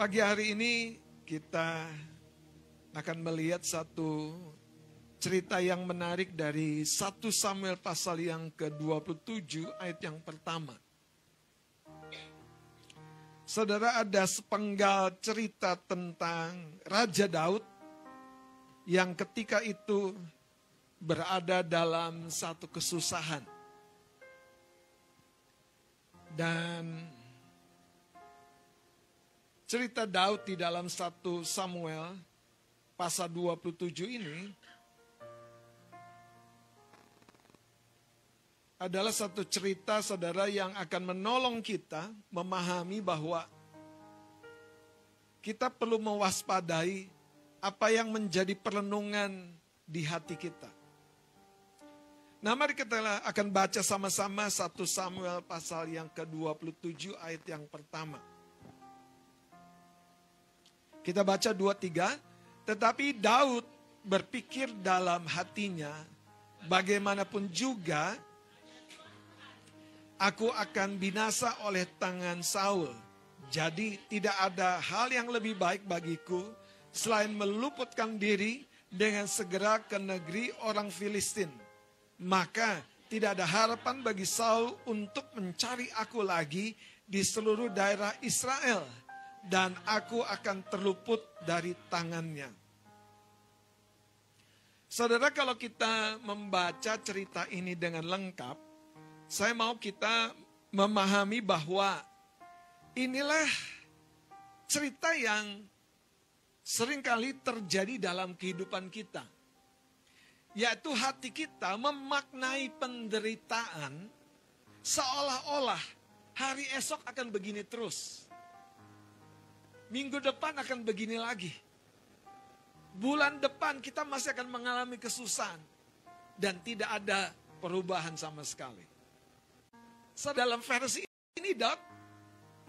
Pagi hari ini kita akan melihat satu cerita yang menarik dari 1 Samuel pasal yang ke-27 ayat yang pertama. Saudara, ada sepenggal cerita tentang Raja Daud yang ketika itu berada dalam satu kesusahan. Dan cerita Daud di dalam 1 Samuel pasal 27 ini adalah satu cerita, saudara, yang akan menolong kita memahami bahwa kita perlu mewaspadai apa yang menjadi perenungan di hati kita. Nah, mari kita akan baca sama-sama 1 Samuel pasal yang ke-27 ayat yang pertama. Kita baca 2-3. Tetapi Daud berpikir dalam hatinya, bagaimanapun juga aku akan binasa oleh tangan Saul. Jadi tidak ada hal yang lebih baik bagiku selain meluputkan diri dengan segera ke negeri orang Filistin. Maka tidak ada harapan bagi Saul untuk mencari aku lagi di seluruh daerah Israel. Dan aku akan terluput dari tangannya. Saudara, kalau kita membaca cerita ini dengan lengkap, saya mau kita memahami bahwa inilah cerita yang seringkali terjadi dalam kehidupan kita. Yaitu hati kita memaknai penderitaan seolah-olah hari esok akan begini terus. Minggu depan akan begini lagi. Bulan depan kita masih akan mengalami kesusahan. Dan tidak ada perubahan sama sekali. Dalam versi ini Daud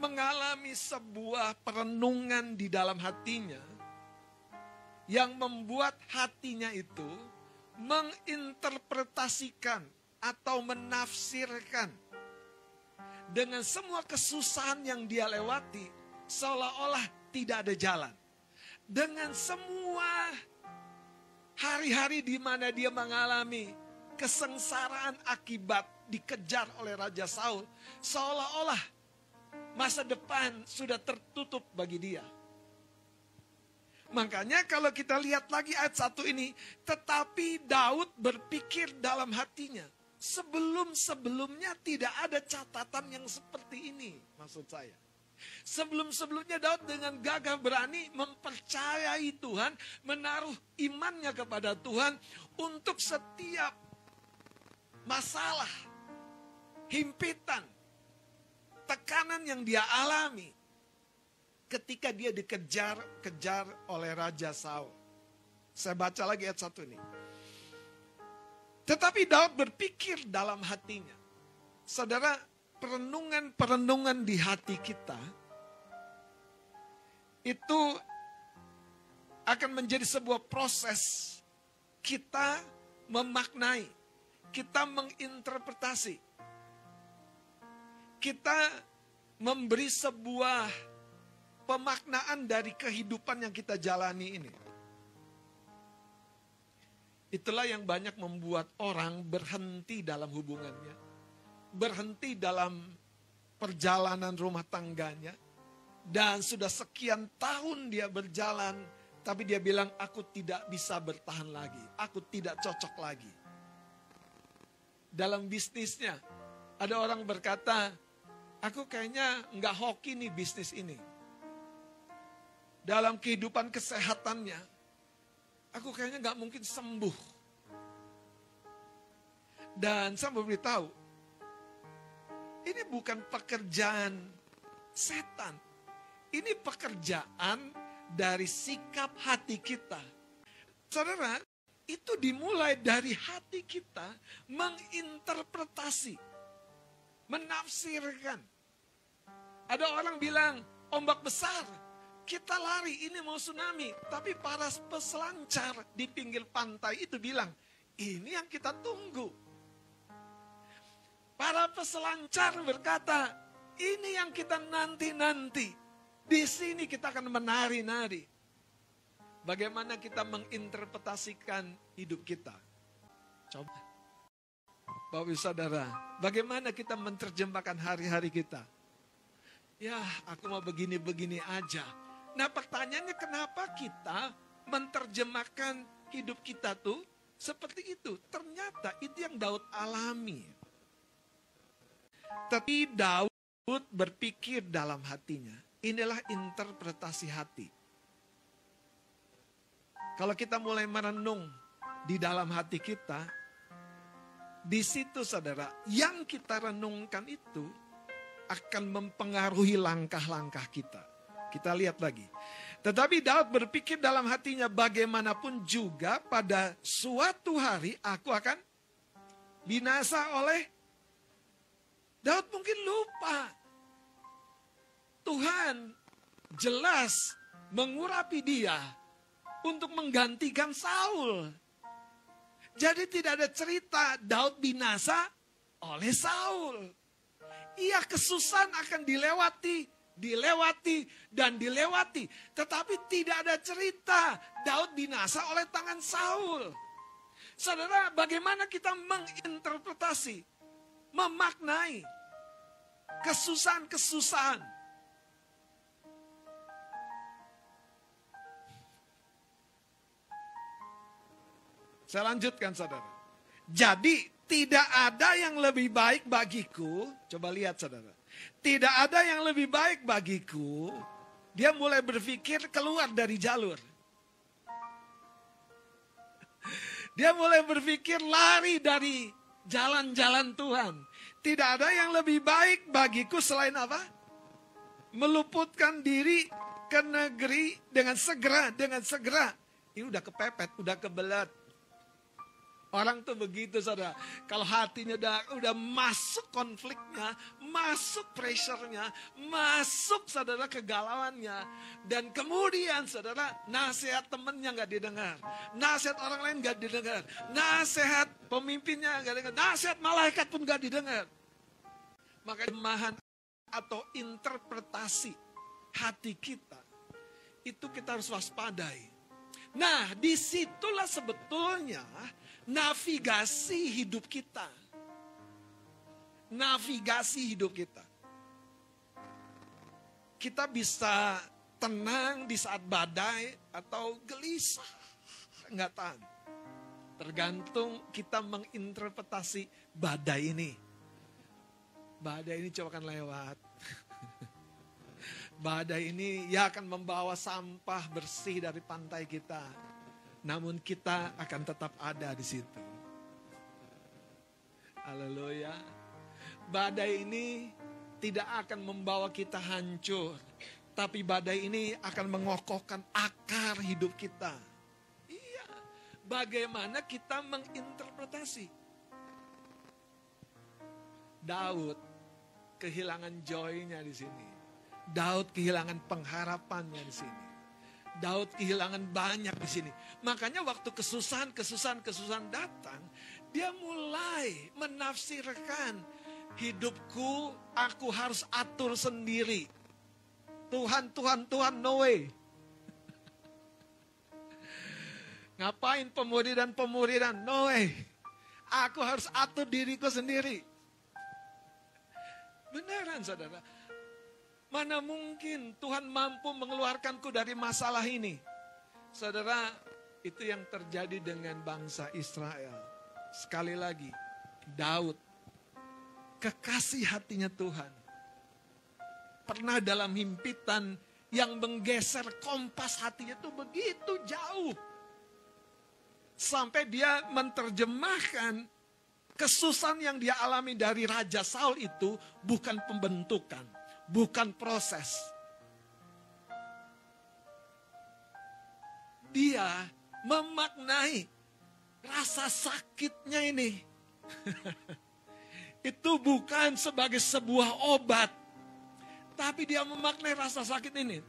mengalami sebuah perenungan di dalam hatinya. Yang membuat hatinya itu menginterpretasikan atau menafsirkan dengan semua kesusahan yang dia lewati seolah-olah tidak ada jalan. Dengan semua hari-hari di mana dia mengalami kesengsaraan akibat dikejar oleh Raja Saul, seolah-olah masa depan sudah tertutup bagi dia. Makanya kalau kita lihat lagi ayat 1 ini, tetapi Daud berpikir dalam hatinya, sebelum-sebelumnya tidak ada catatan yang seperti ini, maksud saya. Sebelum-sebelumnya Daud dengan gagah berani mempercayai Tuhan, menaruh imannya kepada Tuhan untuk setiap masalah, himpitan, tekanan yang dia alami ketika dia dikejar-kejar oleh Raja Saul. Saya baca lagi ayat 1 ini. Tetapi Daud berpikir dalam hatinya. Saudara, perenungan-perenungan di hati kita itu akan menjadi sebuah proses kita memaknai, kita menginterpretasi, kita memberi sebuah pemaknaan dari kehidupan yang kita jalani ini. Itulah yang banyak membuat orang berhenti dalam hubungannya, berhenti dalam perjalanan rumah tangganya, dan sudah sekian tahun dia berjalan, tapi dia bilang, aku tidak bisa bertahan lagi, aku tidak cocok lagi. Dalam bisnisnya, ada orang berkata, aku kayaknya nggak hoki nih bisnis ini. Dalam kehidupan kesehatannya, aku kayaknya nggak mungkin sembuh. Dan saya memberitahu, ini bukan pekerjaan setan. Ini pekerjaan dari sikap hati kita. Saudara, itu dimulai dari hati kita menginterpretasi, menafsirkan. Ada orang bilang, ombak besar, kita lari, ini mau tsunami. Tapi para peselancar di pinggir pantai itu bilang, ini yang kita tunggu. Para peselancar berkata, ini yang kita nanti-nanti. Di sini kita akan menari-nari. Bagaimana kita menginterpretasikan hidup kita. Coba. Bapak Ibu Saudara, bagaimana kita menerjemahkan hari-hari kita? Ya, aku mau begini-begini aja. Nah, pertanyaannya kenapa kita menerjemahkan hidup kita tuh seperti itu? Ternyata itu yang Daud alami. Tapi Daud berpikir dalam hatinya. Inilah interpretasi hati. Kalau kita mulai merenung di dalam hati kita, di situ saudara, yang kita renungkan itu akan mempengaruhi langkah-langkah kita. Kita lihat lagi. Tetapi Daud berpikir dalam hatinya, bagaimanapun juga pada suatu hari aku akan binasa oleh. Daud mungkin lupa. Tuhan jelas mengurapi dia untuk menggantikan Saul. Jadi tidak ada cerita Daud binasa oleh Saul. Ia kesusahan akan dilewati, dan dilewati. Tetapi tidak ada cerita Daud binasa oleh tangan Saul. Saudara, bagaimana kita menginterpretasi, memaknai kesusahan-kesusahan? Saya lanjutkan saudara. Jadi tidak ada yang lebih baik bagiku. Coba lihat saudara. Tidak ada yang lebih baik bagiku. Dia mulai berpikir keluar dari jalur. Dia mulai berpikir lari dari jalan-jalan Tuhan. Tidak ada yang lebih baik bagiku selain apa? Meluputkan diri ke negeri dengan segera. Ini udah kepepet, udah kebelat. Orang tuh begitu saudara. Kalau hatinya udah masuk konfliknya, masuk pressure-nya, masuk saudara kegalauannya. Dan kemudian saudara, nasihat temennya gak didengar. Nasihat orang lain gak didengar. Nasihat pemimpinnya gak didengar. Nasihat malaikat pun gak didengar. Maka jemahan atau interpretasi hati kita, itu kita harus waspadai. Nah, disitulah sebetulnya navigasi hidup kita. Navigasi hidup kita. Kita bisa tenang di saat badai atau gelisah. Enggak tahan. Tergantung kita menginterpretasi badai ini. Badai ini coba akan lewat. Badai ini ya akan membawa sampah bersih dari pantai kita. Namun kita akan tetap ada di situ. Haleluya. Badai ini tidak akan membawa kita hancur. Tapi badai ini akan mengokohkan akar hidup kita. Iya. Bagaimana kita menginterpretasi. Daud kehilangan joy-nya di sini. Daud kehilangan pengharapannya di sini. Daud kehilangan banyak di sini. Makanya waktu kesusahan datang, dia mulai menafsirkan hidupku, aku harus atur sendiri. Tuhan, no way. Ngapain pemuridan, no way. Aku harus atur diriku sendiri. Beneran saudara. Mana mungkin Tuhan mampu mengeluarkanku dari masalah ini. Saudara, itu yang terjadi dengan bangsa Israel. Sekali lagi, Daud, kekasih hatinya Tuhan. Pernah dalam himpitan yang menggeser kompas hatinya itu begitu jauh. Sampai dia menerjemahkan kesusahan yang dia alami dari Raja Saul itu bukan pembentukan. Bukan proses. Dia memaknai rasa sakitnya ini. Itu bukan sebagai sebuah obat. Tapi dia memaknai rasa sakit ini.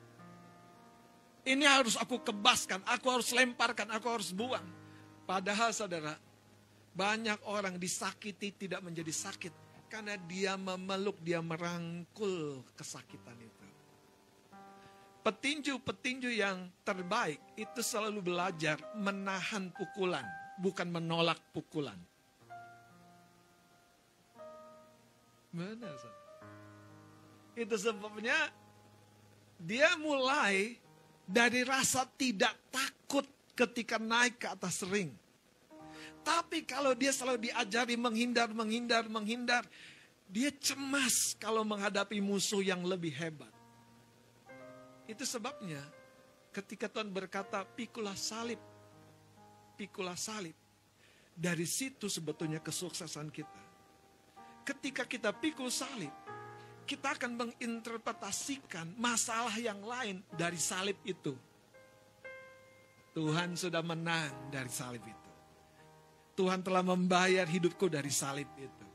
Ini harus aku kebaskan, aku harus lemparkan, aku harus buang. Padahal saudara, banyak orang disakiti tidak menjadi sakit. Karena dia memeluk, dia merangkul kesakitan itu. Petinju-petinju yang terbaik itu selalu belajar menahan pukulan, bukan menolak pukulan. Benar, saudara. Itu sebabnya dia mulai dari rasa tidak takut ketika naik ke atas ring. Tapi kalau dia selalu diajari menghindar, dia cemas kalau menghadapi musuh yang lebih hebat. Itu sebabnya ketika Tuhan berkata pikulah salib. Dari situ sebetulnya kesuksesan kita. Ketika kita pikul salib, kita akan menginterpretasikan masalah yang lain dari salib itu. Tuhan sudah menang dari salib itu. Tuhan telah membayar hidupku dari salib itu.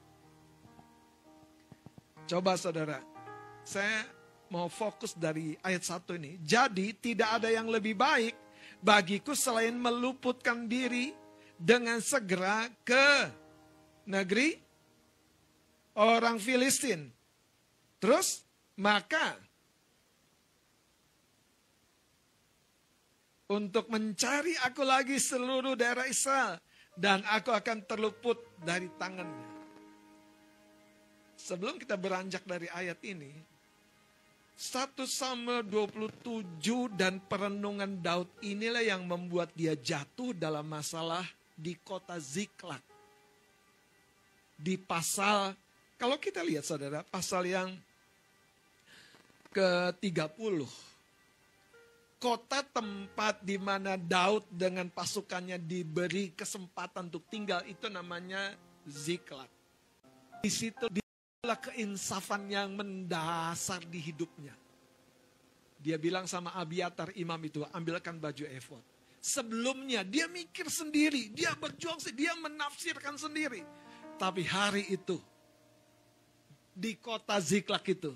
Coba saudara, saya mau fokus dari ayat 1 ini. Jadi tidak ada yang lebih baik bagiku selain meluputkan diri dengan segera ke negeri orang Filistin. Terus maka untuk mencari aku lagi seluruh daerah Israel dan aku akan terluput dari tangannya. Sebelum kita beranjak dari ayat ini, 1 Samuel 27 dan perenungan Daud inilah yang membuat dia jatuh dalam masalah di kota Ziklag. Di pasal, kalau kita lihat saudara, pasal yang ke-30. Kota tempat di mana Daud dengan pasukannya diberi kesempatan untuk tinggal itu namanya Ziklag. Di situ keinsafan yang mendasar di hidupnya. Dia bilang sama Abiatar imam itu, ambilkan baju efod. Sebelumnya dia mikir sendiri, dia berjuang sendiri, dia menafsirkan sendiri. Tapi hari itu, di kota Ziklag itu,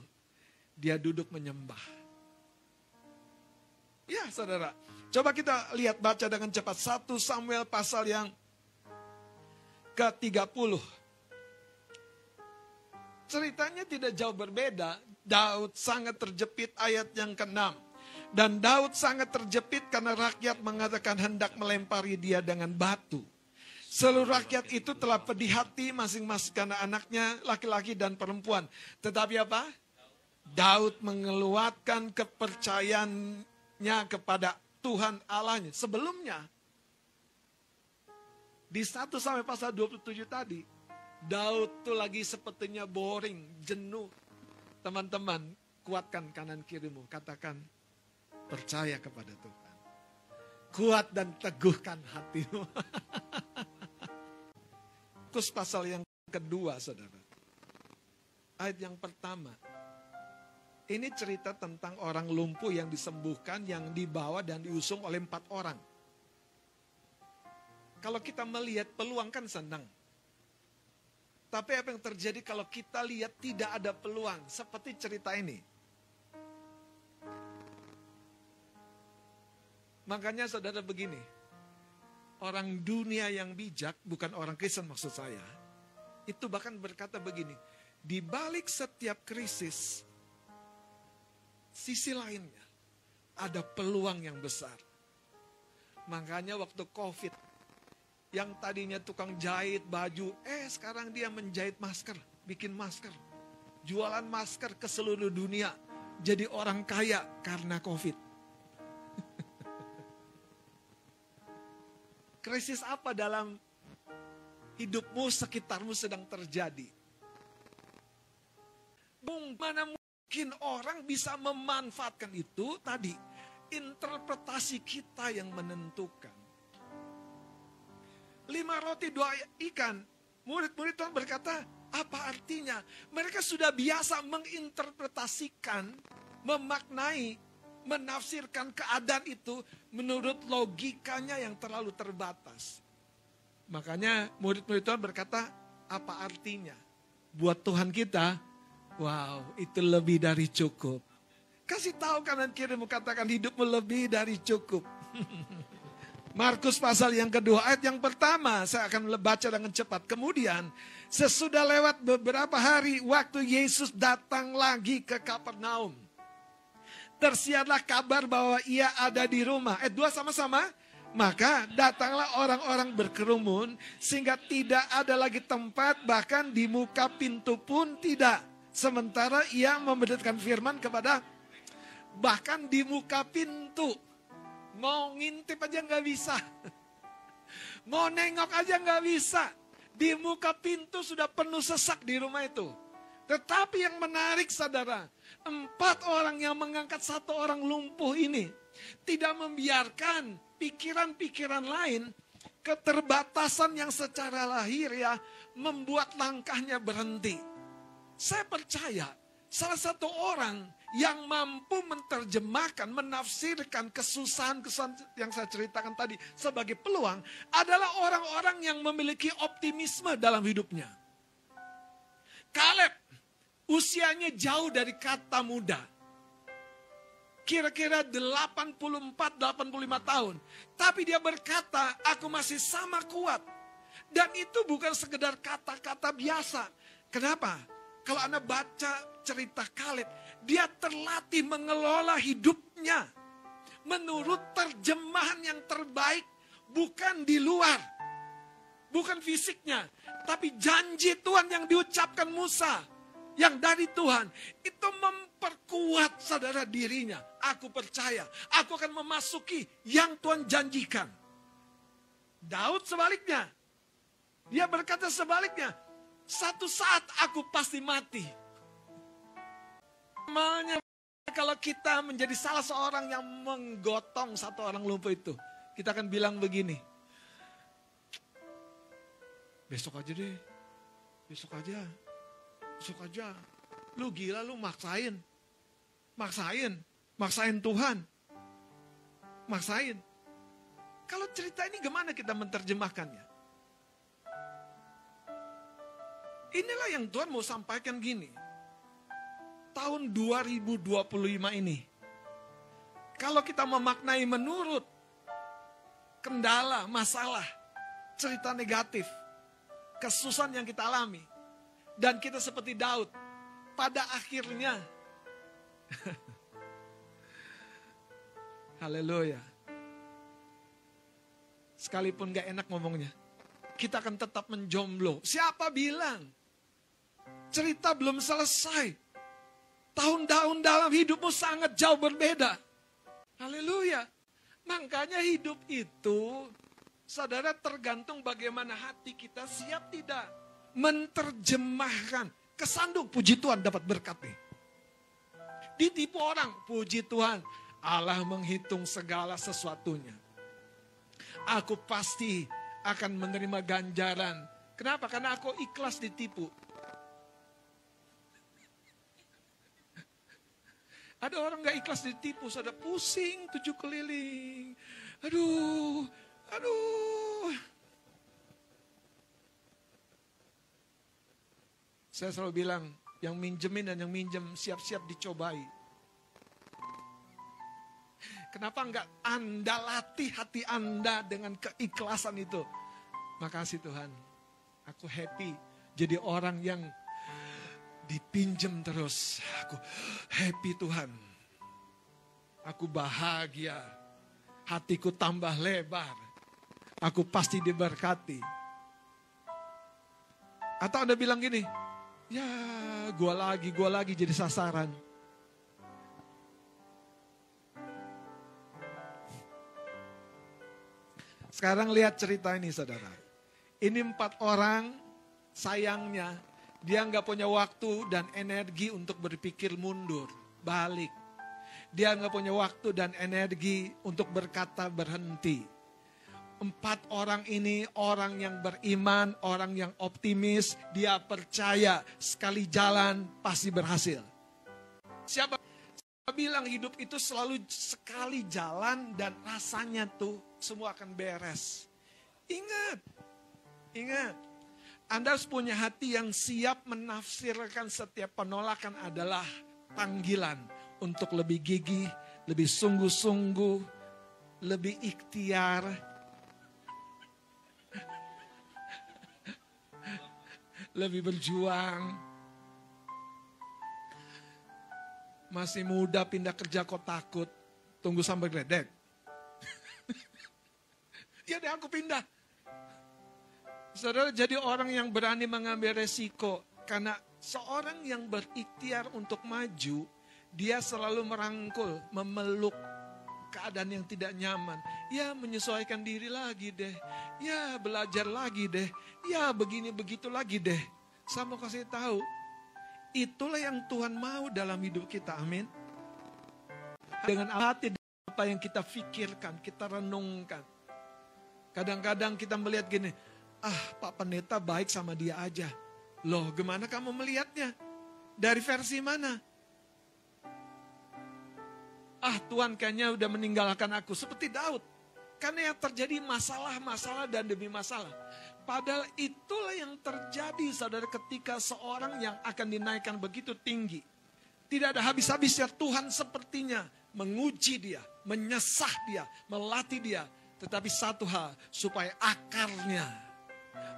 dia duduk menyembah. Ya saudara, coba kita lihat baca dengan cepat. 1 Samuel pasal yang ke-30. Ceritanya tidak jauh berbeda. Daud sangat terjepit ayat yang ke-6. Dan Daud sangat terjepit karena rakyat mengatakan hendak melempari dia dengan batu. Seluruh rakyat itu telah pedih hati masing-masing karena anaknya laki-laki dan perempuan. Tetapi apa? Daud mengeluarkan kepercayaannya kepada Tuhan Allahnya. Sebelumnya, di 1 sampai pasal 27 tadi, Daud tuh lagi sepertinya boring, jenuh. Teman-teman, kuatkan kanan kirimu. Katakan, percaya kepada Tuhan. Kuat dan teguhkan hatimu. Terus pasal yang kedua, saudara. Ayat yang pertama. Ini cerita tentang orang lumpuh yang disembuhkan, yang dibawa dan diusung oleh 4 orang. Kalau kita melihat peluang kan senang. Tapi apa yang terjadi kalau kita lihat tidak ada peluang, seperti cerita ini. Makanya saudara begini, orang dunia yang bijak, bukan orang Kristen maksud saya, itu bahkan berkata begini, di balik setiap krisis, sisi lainnya, ada peluang yang besar. Makanya waktu COVID, yang tadinya tukang jahit baju, sekarang dia menjahit masker, bikin masker. Jualan masker ke seluruh dunia. Jadi orang kaya karena COVID. Krisis apa dalam hidupmu, sekitarmu sedang terjadi? Mana mungkin orang bisa memanfaatkan itu tadi. Interpretasi kita yang menentukan. 5 roti 2 ikan. Murid-murid Tuhan berkata, apa artinya? Mereka sudah biasa menginterpretasikan, memaknai, menafsirkan keadaan itu menurut logikanya yang terlalu terbatas. Makanya murid-murid Tuhan berkata, apa artinya? Buat Tuhan kita, wow, itu lebih dari cukup. Kasih tahu kanan kirimu, katakan hidupmu lebih dari cukup. Markus pasal yang kedua, ayat yang pertama, saya akan baca dengan cepat. Kemudian, sesudah lewat beberapa hari, waktu Yesus datang lagi ke Kapernaum. tersiarlah kabar bahwa ia ada di rumah. 2 sama-sama. Maka datanglah orang-orang berkerumun sehingga tidak ada lagi tempat, bahkan di muka pintu pun tidak. Sementara ia memberitakan firman kepada, bahkan di muka pintu. Mau ngintip aja nggak bisa. Mau nengok aja nggak bisa. Di muka pintu sudah penuh sesak di rumah itu. Tetapi yang menarik saudara, 4 orang yang mengangkat 1 orang lumpuh ini tidak membiarkan pikiran-pikiran lain, keterbatasan yang secara lahir ya membuat langkahnya berhenti. Saya percaya salah satu orang yang mampu menerjemahkan, menafsirkan kesusahan-kesusahan yang saya ceritakan tadi sebagai peluang adalah orang-orang yang memiliki optimisme dalam hidupnya. Kaleb usianya jauh dari kata muda. Kira-kira 84-85 tahun. Tapi dia berkata, aku masih sama kuat. Dan itu bukan sekedar kata-kata biasa. Kenapa? Kalau Anda baca cerita Kaleb, dia terlatih mengelola hidupnya. Menurut terjemahan yang terbaik, bukan di luar. Bukan fisiknya, tapi janji Tuhan yang diucapkan Musa. Yang dari Tuhan, itu memperkuat saudara dirinya. Aku percaya, aku akan memasuki yang Tuhan janjikan. Daud sebaliknya, dia berkata sebaliknya, satu saat aku pasti mati. Namanya kalau kita menjadi salah seorang yang menggotong 1 orang lumpuh itu, kita akan bilang begini, besok aja deh, besok aja. Lu gila, lu maksain Tuhan. Maksain. Kalau cerita ini gimana kita menerjemahkannya? Inilah yang Tuhan mau sampaikan gini. Tahun 2025 ini, kalau kita memaknai menurut kendala, masalah, cerita negatif, kesusahan yang kita alami, dan kita seperti Daud, pada akhirnya, haleluya, sekalipun gak enak ngomongnya, kita akan tetap menjomblo. Siapa bilang? Cerita belum selesai. Tahun-tahun dalam hidupmu sangat jauh berbeda. Haleluya. Makanya hidup itu, saudara, tergantung bagaimana hati kita siap tidak menerjemahkan. Kesandung, puji Tuhan dapat berkat nih. Ditipu orang, puji Tuhan, Allah menghitung segala sesuatunya. Aku pasti akan menerima ganjaran. Kenapa? Karena aku ikhlas ditipu. Ada orang gak ikhlas ditipu, saudara, pusing 7 keliling. Aduh. Saya selalu bilang, yang minjemin dan yang minjem siap-siap dicobai. Kenapa enggak Anda latih hati Anda dengan keikhlasan itu? Makasih Tuhan, aku happy jadi orang yang dipinjam terus. Aku happy Tuhan. Aku bahagia. Hatiku tambah lebar. Aku pasti diberkati. Atau Anda bilang gini, ya gua lagi jadi sasaran. Sekarang lihat cerita ini saudara. Ini 4 orang, sayangnya dia nggak punya waktu dan energi untuk berpikir mundur, balik. Dia nggak punya waktu dan energi untuk berkata berhenti. 4 orang ini orang yang beriman, orang yang optimis. Dia percaya sekali jalan pasti berhasil. Siapa bilang hidup itu selalu sekali jalan dan rasanya tuh semua akan beres. Ingat. Anda harus punya hati yang siap menafsirkan setiap penolakan adalah panggilan untuk lebih gigih, lebih sungguh-sungguh, lebih ikhtiar. Lebih berjuang. Masih muda pindah kerja kok takut. Tunggu sampai geledek. Ya deh aku pindah. Saudara, jadi orang yang berani mengambil resiko. Karena seorang yang berikhtiar untuk maju, dia selalu merangkul, memeluk keadaan yang tidak nyaman. Ya menyesuaikan diri lagi deh. Ya belajar lagi deh. Ya begini begitu lagi deh. Saya mau kasih tahu. Itulah yang Tuhan mau dalam hidup kita. Amin. Dengan hati apa yang kita pikirkan, kita renungkan. Kadang-kadang kita melihat gini, Pak Pendeta baik sama dia aja. Loh, gimana kamu melihatnya? Dari versi mana? Tuhan kayaknya udah meninggalkan aku. Seperti Daud. Karena yang terjadi masalah dan demi masalah. Padahal itulah yang terjadi, saudara, ketika seorang yang akan dinaikkan begitu tinggi. Tidak ada habis-habisnya Tuhan sepertinya menguji dia, menyesah dia, melatih dia. Tetapi satu hal, supaya akarnya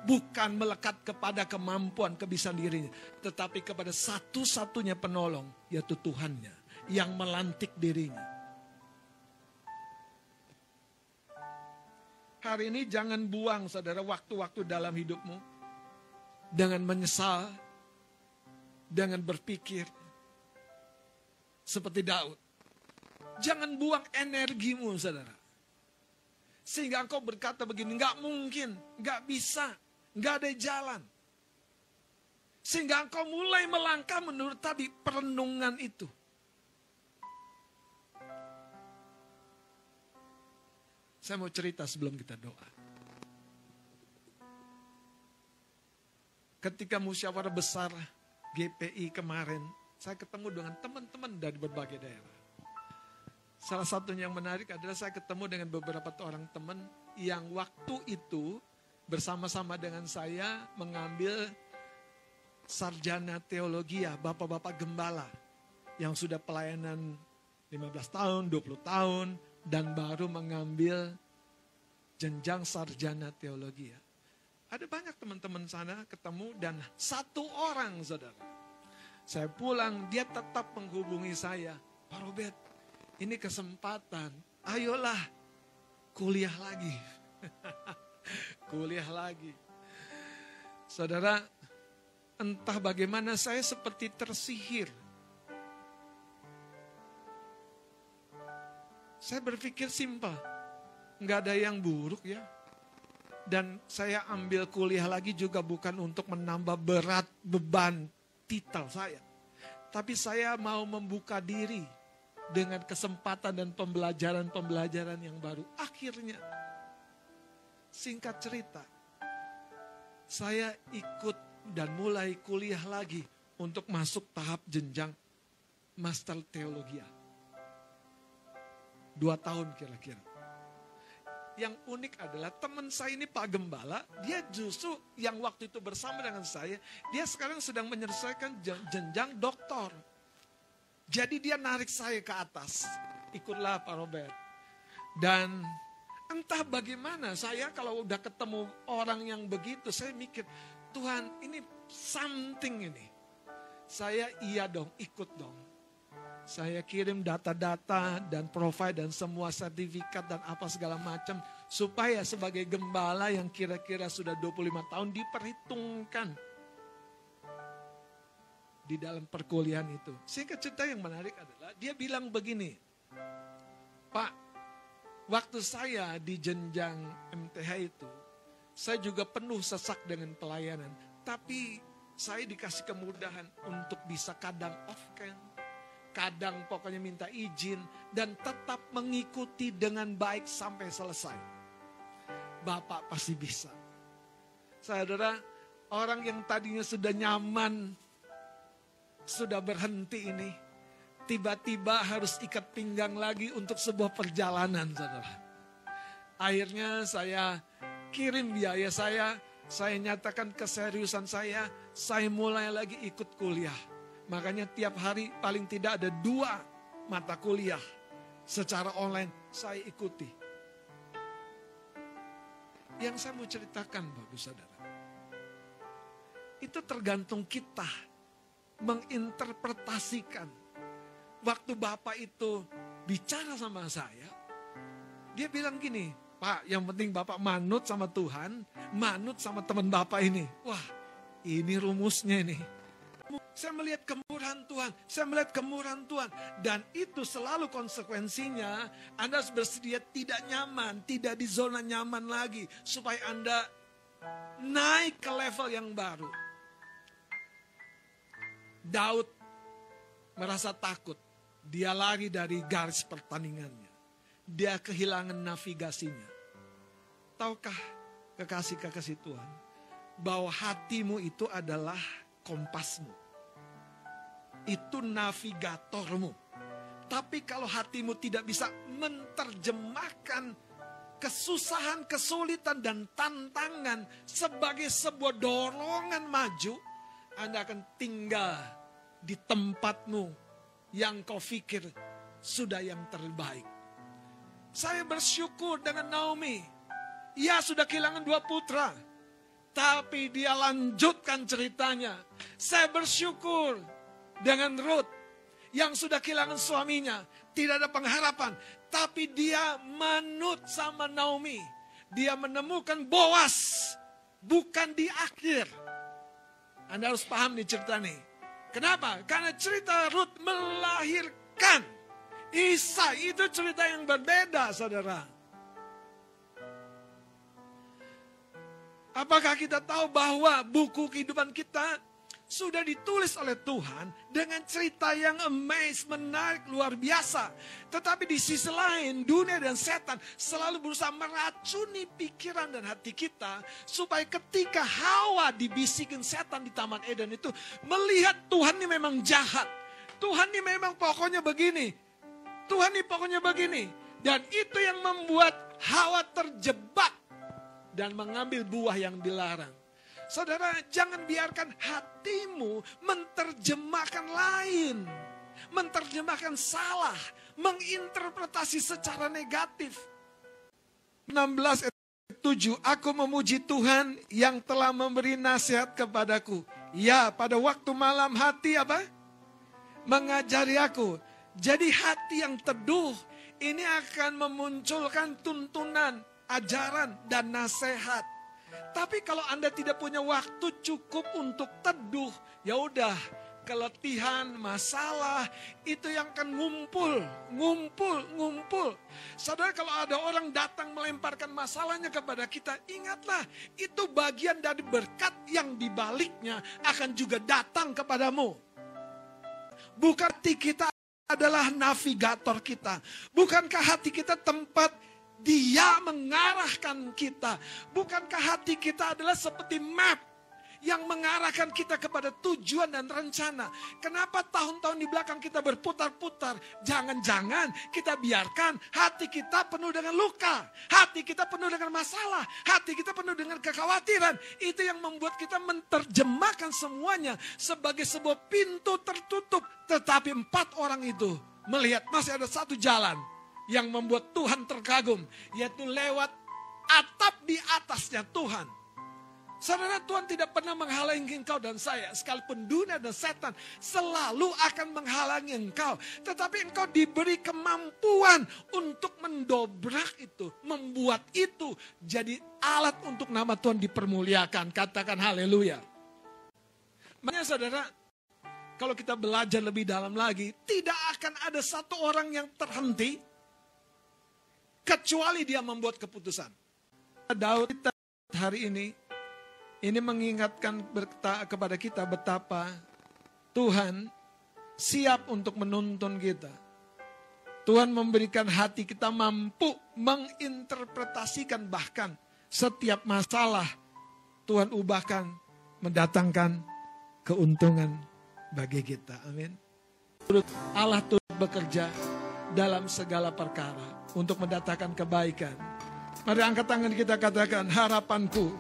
bukan melekat kepada kemampuan, kebiasaan dirinya. Tetapi kepada satu-satunya penolong, yaitu Tuhannya, yang melantik dirinya. Hari ini jangan buang, saudara, waktu-waktu dalam hidupmu. Dengan menyesal, dengan berpikir. Seperti Daud. Jangan buang energimu, saudara. Sehingga engkau berkata begini, gak mungkin, gak bisa, gak ada jalan. Sehingga engkau mulai melangkah menurut tadi perenungan itu. Saya mau cerita sebelum kita doa. Ketika musyawarah besar GPI kemarin, saya ketemu dengan teman-teman dari berbagai daerah. Salah satunya yang menarik adalah saya ketemu dengan beberapa orang teman yang waktu itu bersama-sama dengan saya mengambil sarjana teologi, bapak-bapak gembala yang sudah pelayanan 15 tahun, 20 tahun, dan baru mengambil jenjang sarjana teologi. Ada banyak teman-teman sana ketemu dan satu orang, saudara. Saya pulang, dia tetap menghubungi saya. Pak Robert, ini kesempatan, ayolah kuliah lagi. Kuliah lagi. Saudara, entah bagaimana saya seperti tersihir. Saya berpikir simpel, nggak ada yang buruk ya. Dan saya ambil kuliah lagi juga bukan untuk menambah berat beban titel saya. Tapi saya mau membuka diri dengan kesempatan dan pembelajaran-pembelajaran yang baru. Akhirnya, singkat cerita, saya ikut dan mulai kuliah lagi untuk masuk tahap jenjang Master Teologia. 2 tahun kira-kira. Yang unik adalah teman saya ini Pak Gembala, dia justru yang waktu itu bersama dengan saya, dia sekarang sedang menyelesaikan jenjang doktor. Jadi dia narik saya ke atas, ikutlah Pak Robert. Dan entah bagaimana saya kalau udah ketemu orang yang begitu, saya mikir, Tuhan ini something ini. Saya iya dong, ikut dong. Saya kirim data-data dan profile dan semua sertifikat dan apa segala macam. Supaya sebagai gembala yang kira-kira sudah 25 tahun diperhitungkan. Di dalam perkuliahan itu. Sehingga cerita yang menarik adalah dia bilang begini. Pak, waktu saya di jenjang MTH itu. Saya juga penuh sesak dengan pelayanan. Tapi saya dikasih kemudahan untuk bisa kadang off-cam. Kadang pokoknya minta izin dan tetap mengikuti dengan baik sampai selesai. Bapak pasti bisa. Saudara, orang yang tadinya sudah nyaman, sudah berhenti ini, tiba-tiba harus ikat pinggang lagi untuk sebuah perjalanan, saudara. Akhirnya saya kirim biaya saya nyatakan keseriusan saya mulai lagi ikut kuliah. Makanya tiap hari paling tidak ada 2 mata kuliah secara online saya ikuti. Yang saya mau ceritakan Bapak Saudara, itu tergantung kita menginterpretasikan waktu Bapak itu bicara sama saya, dia bilang gini, Pak, yang penting Bapak manut sama Tuhan, manut sama teman Bapak ini. Wah, ini rumusnya ini. Saya melihat kemurahan Tuhan, saya melihat kemurahan Tuhan. Dan itu selalu konsekuensinya, Anda harus bersedia tidak nyaman, tidak di zona nyaman lagi. Supaya Anda naik ke level yang baru. Daud merasa takut, dia lari dari garis pertandingannya. Dia kehilangan navigasinya. Tahukah kekasih-kekasih Tuhan, bahwa hatimu itu adalah kompasmu. Itu navigatormu. Tapi kalau hatimu tidak bisa menerjemahkan kesusahan, kesulitan, dan tantangan sebagai sebuah dorongan maju, Anda akan tinggal di tempatmu yang kau pikir sudah yang terbaik. Saya bersyukur dengan Naomi. Ia sudah kehilangan 2 putra. Tapi dia lanjutkan ceritanya. Saya bersyukur dengan Ruth yang sudah kehilangan suaminya. Tidak ada pengharapan. Tapi dia manut sama Naomi. Dia menemukan Boaz. Bukan di akhir. Anda harus paham nih cerita nih. Kenapa? Karena cerita Ruth melahirkan Isa. Itu cerita yang berbeda, saudara. Apakah kita tahu bahwa buku kehidupan kita sudah ditulis oleh Tuhan dengan cerita yang menarik, luar biasa. Tetapi di sisi lain, dunia dan setan selalu berusaha meracuni pikiran dan hati kita. Supaya ketika Hawa dibisikin setan di Taman Eden itu, melihat Tuhan ini memang jahat. Tuhan ini memang pokoknya begini. Tuhan ini pokoknya begini. Dan itu yang membuat Hawa terjebak dan mengambil buah yang dilarang. Saudara, jangan biarkan hatimu menerjemahkan lain. Menerjemahkan salah. Menginterpretasi secara negatif. 16 ayat 7. Aku memuji Tuhan yang telah memberi nasihat kepadaku. Ya, pada waktu malam hati apa? Mengajari aku. Jadi hati yang teduh ini akan memunculkan tuntunan, ajaran, dan nasihat. Tapi kalau Anda tidak punya waktu cukup untuk teduh, ya udah, keletihan, masalah, itu yang akan ngumpul. Saudara, kalau ada orang datang melemparkan masalahnya kepada kita, ingatlah, itu bagian dari berkat yang dibaliknya akan juga datang kepadamu. Bukan hati kita adalah navigator kita. Bukankah hati kita tempat Dia mengarahkan kita? Bukankah hati kita adalah seperti map yang mengarahkan kita kepada tujuan dan rencana? Kenapa tahun-tahun di belakang kita berputar-putar? Jangan-jangan kita biarkan hati kita penuh dengan luka. Hati kita penuh dengan masalah. Hati kita penuh dengan kekhawatiran. Itu yang membuat kita menerjemahkan semuanya sebagai sebuah pintu tertutup. Tetapi 4 orang itu melihat masih ada satu jalan yang membuat Tuhan terkagum, yaitu lewat atap di atasnya Tuhan. Saudara, Tuhan tidak pernah menghalangi engkau dan saya. Sekalipun dunia dan setan selalu akan menghalangi engkau. Tetapi engkau diberi kemampuan untuk mendobrak itu. Membuat itu jadi alat untuk nama Tuhan dipermuliakan. Katakan haleluya. Makanya saudara, kalau kita belajar lebih dalam lagi, tidak akan ada satu orang yang terhenti kecuali dia membuat keputusan. Daud hari ini mengingatkan kepada kita betapa Tuhan siap untuk menuntun kita. Tuhan memberikan hati kita mampu menginterpretasikan bahkan setiap masalah Tuhan ubahkan mendatangkan keuntungan bagi kita. Amin. Allah turut bekerja dalam segala perkara untuk mendatangkan kebaikan. Mari angkat tangan kita katakan, harapanku